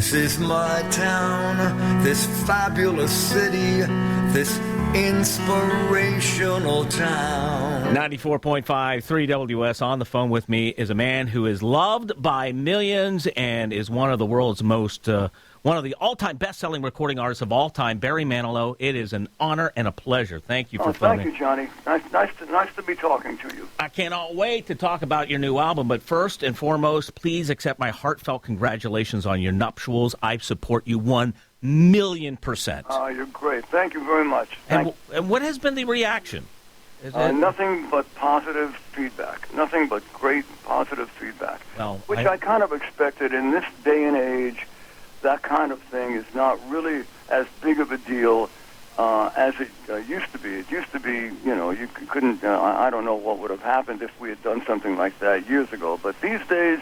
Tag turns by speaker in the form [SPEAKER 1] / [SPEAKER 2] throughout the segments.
[SPEAKER 1] This is my town, this fabulous city, this inspirational town.
[SPEAKER 2] 94.5 3WS. On the phone with me is a man who is loved by millions and is one of the world's most, one of the all-time best-selling recording artists of all time, Barry Manilow. It is an honor and a pleasure. Thank you for phoning.
[SPEAKER 3] Thank you, Johnny. Nice to be talking to you.
[SPEAKER 2] I cannot wait to talk about your new album, but first and foremost, please accept my heartfelt congratulations on your nuptials. I support you 1,000,000%.
[SPEAKER 3] Oh, you're great. Thank you very much.
[SPEAKER 2] And what has been the reaction?
[SPEAKER 3] Nothing but positive feedback. Nothing but great positive feedback.
[SPEAKER 2] Well,
[SPEAKER 3] which I kind of expected in this day and age. That kind of thing is not really as big of a deal as it used to be. It used to be, you couldn't, I don't know what would have happened if we had done something like that years ago. But these days,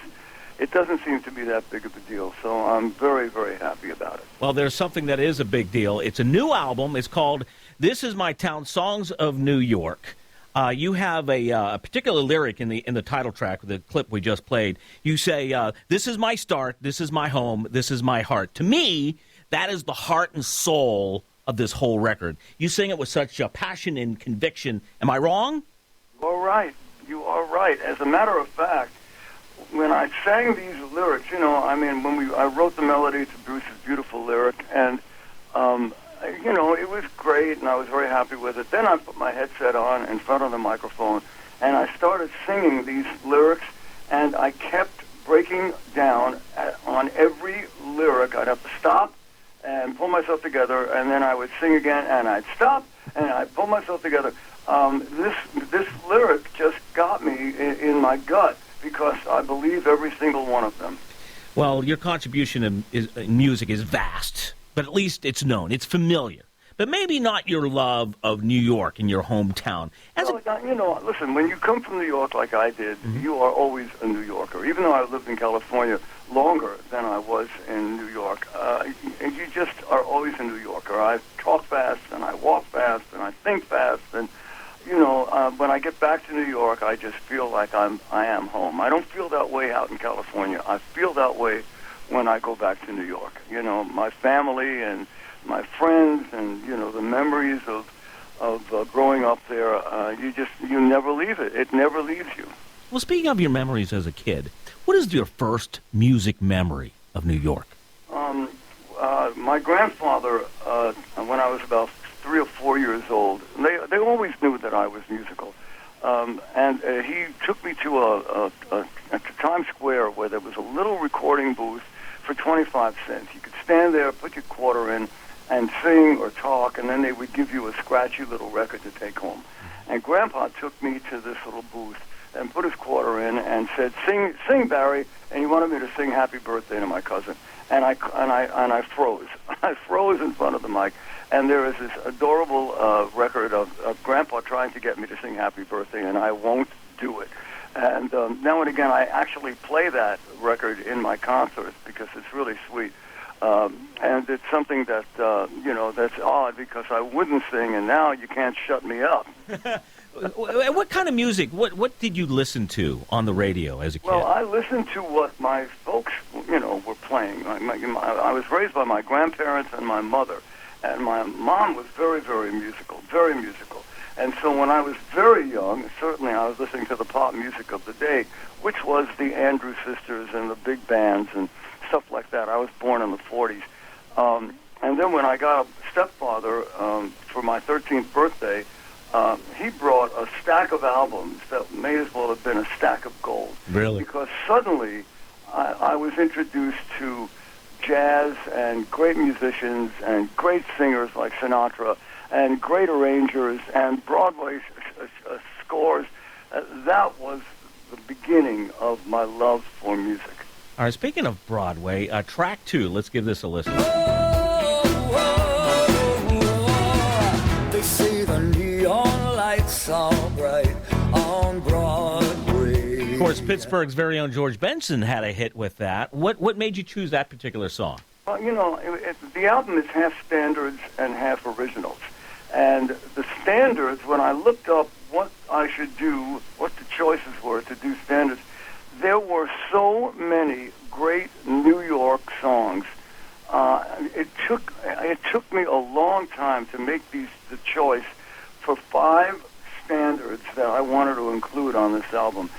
[SPEAKER 3] it doesn't seem to be that big of a deal. So I'm very, very happy about it.
[SPEAKER 2] Well, there's something that is a big deal. It's a new album. It's called This Is My Town, Songs of New York. You have a particular lyric in the title track, the clip we just played. You say, this is my start, this is my home, this is my heart. To me, that is the heart and soul of this whole record. You sing it with such passion and conviction. Am I wrong?
[SPEAKER 3] You're right. You are right. As a matter of fact, when I sang these lyrics, when I wrote the melody to Bruce's beautiful lyric, and it was great, and I was very happy with it. Then I put my headset on in front of the microphone, and I started singing these lyrics, and I kept breaking down on every lyric. I'd have to stop and pull myself together, and then I would sing again, and I'd stop, and I'd pull myself together. This lyric just got me in my gut, because I believe every single one of them.
[SPEAKER 2] Well, your contribution in music is vast, but at least it's known, it's familiar. But maybe not your love of New York in your hometown.
[SPEAKER 3] Listen, when you come from New York like I did, you are always a New Yorker. Even though I lived in California longer than I was in New York, you just are always a New Yorker. I talk fast, and I walk fast, and I think fast, and when I get back to New York, I just feel like I am home. I don't feel that way out in California. I feel that way when I go back to New York. My family and my friends and, the memories of growing up there, you never leave it. It never leaves you.
[SPEAKER 2] Well, speaking of your memories as a kid, what is your first music memory of New York?
[SPEAKER 3] My grandfather, when I was about 3 or 4 years old, they always knew that I was musical. And he took me to Times Square, where there was a little recording booth for 25 cents. You could stand there, put your quarter in, and sing or talk, and then they would give you a scratchy little record to take home. And Grandpa took me to this little booth and put his quarter in and said, "Sing, Barry," and he wanted me to sing "Happy Birthday" to my cousin. And I froze. I froze in front of the mic. And there is this adorable record of Grandpa trying to get me to sing "Happy Birthday," and I won't do it. And now and again, I actually play that record in my concerts because it's really sweet. And it's something that, that's odd because I wouldn't sing, and now you can't shut me up.
[SPEAKER 2] What kind of music, what did you listen to on the radio as a kid?
[SPEAKER 3] Well, I listened to what my folks, were playing. I was raised by my grandparents and my mother. And my mom was very, very musical, very musical. And so when I was very young, certainly I was listening to the pop music of the day, which was the Andrews Sisters and the big bands and stuff like that. I was born in the 40s. And then when I got a stepfather for my 13th birthday, he brought a stack of albums that may as well have been a stack of gold.
[SPEAKER 2] Really?
[SPEAKER 3] Because suddenly I was introduced to jazz and great musicians and great singers like Sinatra and great arrangers and Broadway scores. That was the beginning of my love for music.
[SPEAKER 2] All right, speaking of Broadway, track 2, let's give this a listen.
[SPEAKER 1] They say the neon lights are bright on Broadway.
[SPEAKER 2] Of course, Pittsburgh's very own George Benson had a hit with that. What made you choose that particular song?
[SPEAKER 3] Well, the album is half standards and half originals. And the standards, when I looked up what I should do, what the choices were to do standards, there were so many great New York songs it took me a long time to make the choice for 5 standards that I wanted to include on this album.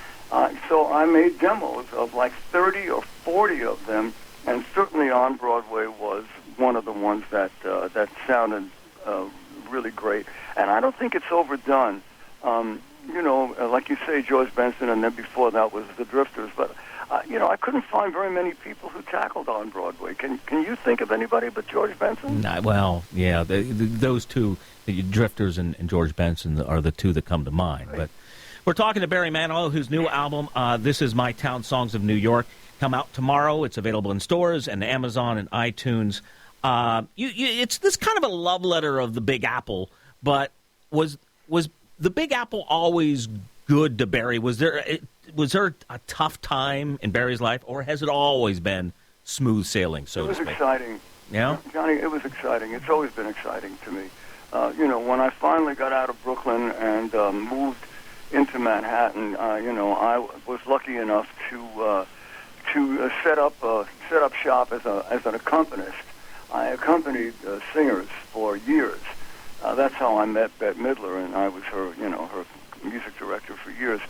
[SPEAKER 3] So I made demos of like 30 or 40 of them, and certainly On Broadway was one of the ones that sounded really great. And I don't think it's overdone. Like you say, George Benson, and then before that was the Drifters. But I couldn't find very many people who tackled On Broadway. Can you think of anybody but George Benson?
[SPEAKER 2] Well, yeah, those two, the Drifters and George Benson, are the two that come to mind. Right. But we're talking to Barry Manilow, whose new album, This Is My Town, Songs of New York, come out tomorrow. It's available in stores and Amazon and iTunes. It's this kind of a love letter of the Big Apple, but was the Big Apple always good to Barry? Was there a tough time in Barry's life, or has it always been smooth sailing, so to speak?
[SPEAKER 3] It was exciting.
[SPEAKER 2] Yeah?
[SPEAKER 3] Johnny, it was exciting. It's always been exciting to me. When I finally got out of Brooklyn and moved into Manhattan, I was lucky enough to set up shop as an accompanist. I accompanied singers for years. That's how I met Bette Midler, and I was her music director for years.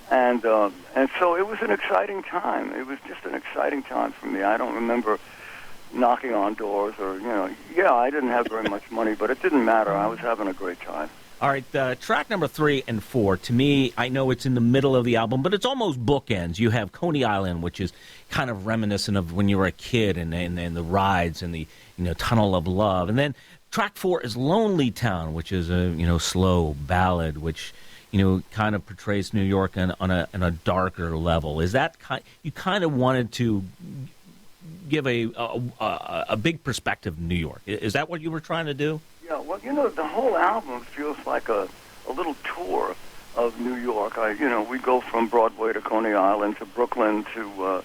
[SPEAKER 3] And so it was an exciting time. It was just an exciting time for me. I don't remember knocking on doors or, I didn't have very much money, but it didn't matter. I was having a great time.
[SPEAKER 2] All right, track number 3 and 4, to me, I know it's in the middle of the album, but it's almost bookends. You have Coney Island, which is kind of reminiscent of when you were a kid, and the rides and the Tunnel of Love. And then track 4 is Lonely Town, which is a slow ballad, which kind of portrays New York on a darker level. Is that you kind of wanted to give a big perspective of New York? Is that what you were trying to do?
[SPEAKER 3] Yeah, well, the whole album feels like a little tour of New York. We go from Broadway to Coney Island to Brooklyn to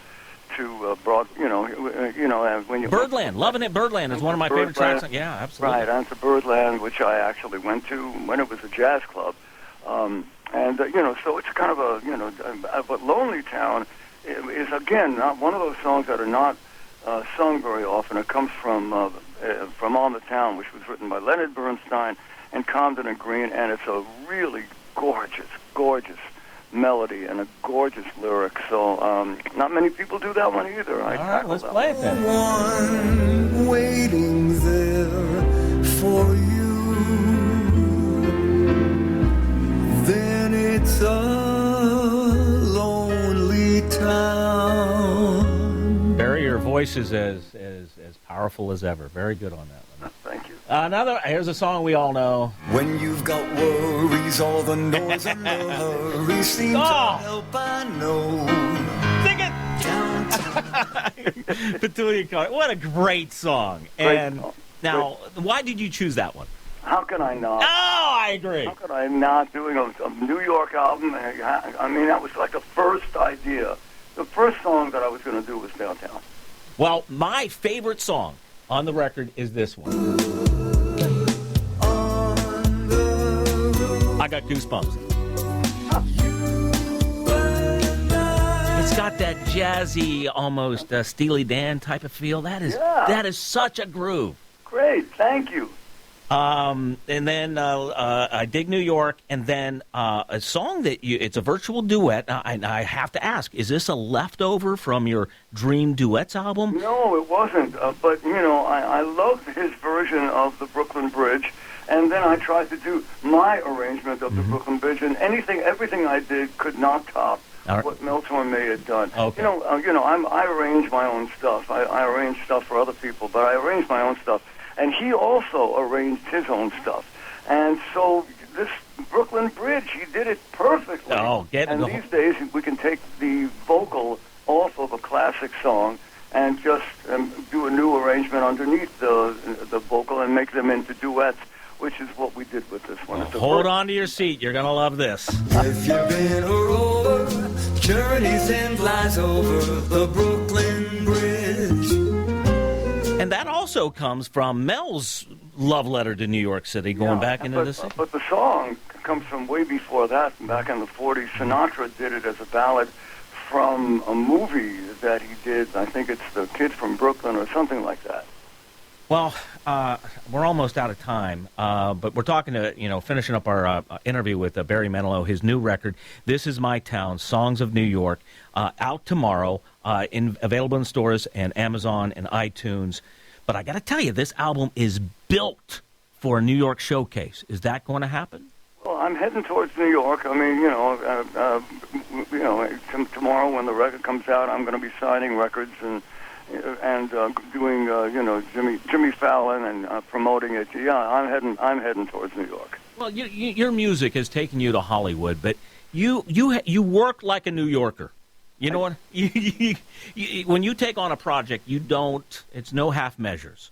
[SPEAKER 3] when you
[SPEAKER 2] Birdland, Loving It Birdland is one of my favorite tracks. Yeah, absolutely.
[SPEAKER 3] Right, and to Birdland, which I actually went to when it was a jazz club. So it's kind of but Lonely Town is, again, not one of those songs that are not sung very often. It comes from On the Town, which was written by Leonard Bernstein and Comden and Green, and it's a really gorgeous, gorgeous melody and a gorgeous lyric. So not many people do that one either.
[SPEAKER 2] All right, let's play it then.
[SPEAKER 1] One waiting there for you. Then it's a lonely town.
[SPEAKER 2] Barry, your voice is as powerful as ever. Very good on that one.
[SPEAKER 3] Thank you.
[SPEAKER 2] Here's a song we all know.
[SPEAKER 1] When you've got worries, all the noise and the hurry seems to help, I know.
[SPEAKER 2] Sing it! Petunia Car. What a great song. Now, why did you choose that one?
[SPEAKER 3] How can I not?
[SPEAKER 2] Oh, I agree.
[SPEAKER 3] How could I not? Doing a New York album, I mean, that was like the first idea. The first song that I was going to do was Downtown.
[SPEAKER 2] Well, my favorite song on the record is this one. I got goosebumps. It's got that jazzy, almost Steely Dan type of feel. That is such a groove.
[SPEAKER 3] Great, thank you.
[SPEAKER 2] And then I Dig New York, and then a song it's a virtual duet. And I have to ask, is this a leftover from your Dream Duets album?
[SPEAKER 3] No, it wasn't. But, I loved his version of the Brooklyn Bridge, and then I tried to do my arrangement of the Brooklyn Bridge, and everything I did could not top what Mel Torme had done.
[SPEAKER 2] Okay.
[SPEAKER 3] I arrange my own stuff. I arrange stuff for other people, but I arrange my own stuff. And he also arranged his own stuff. And so this Brooklyn Bridge, he did it perfectly. And these days we can take the vocal off of a classic song and just do a new arrangement underneath the vocal and make them into duets, which is what we did with this one.
[SPEAKER 2] Well, hold on to your seat. You're going to love this.
[SPEAKER 1] If you've been a rover, journeys and flies over the Brooklyn Bridge.
[SPEAKER 2] And that also comes from Mel's love letter to New York City, going back into the city.
[SPEAKER 3] But the song comes from way before that, back in the 40s. Sinatra did it as a ballad from a movie that he did. I think it's The Kid from Brooklyn or something like that.
[SPEAKER 2] Well, we're almost out of time, but we're talking to, finishing up our interview with Barry Manilow, his new record, This Is My Town, Songs of New York, out tomorrow, available in stores and Amazon and iTunes. But I got to tell you, this album is built for a New York showcase. Is that going to happen?
[SPEAKER 3] Well, I'm heading towards New York. I mean, tomorrow when the record comes out, I'm going to be signing records and doing, Jimmy Fallon and promoting it. Yeah, I'm heading towards New York.
[SPEAKER 2] Well, your music has taken you to Hollywood, but you work like a New Yorker. You know what? When you take on a project, it's no half measures.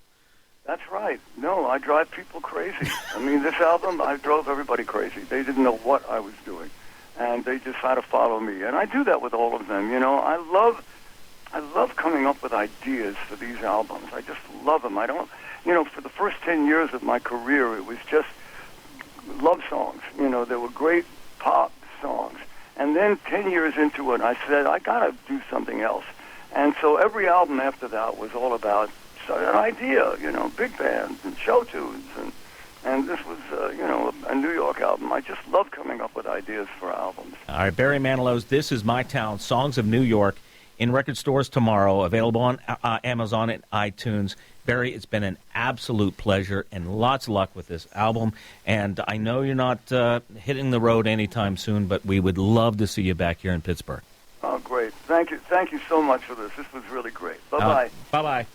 [SPEAKER 3] That's right. No, I drive people crazy. I mean, this album, I drove everybody crazy. They didn't know what I was doing, and they just had to follow me. And I do that with all of them. I love coming up with ideas for these albums. I just love them. I don't, for the first 10 years of my career, it was just love songs. They were great pop songs. And then 10 years into it, I said, I got to do something else. And so every album after that was all about an idea, big bands and show tunes. And this was, a New York album. I just love coming up with ideas for albums.
[SPEAKER 2] All right, Barry Manilow's This Is My Town, Songs of New York, in record stores tomorrow, available on Amazon and iTunes. Barry, it's been an absolute pleasure, and lots of luck with this album. And I know you're not hitting the road anytime soon, but we would love to see you back here in Pittsburgh.
[SPEAKER 3] Oh, great. Thank you. Thank you so much for this. This was really great. Bye-bye.
[SPEAKER 2] Bye-bye.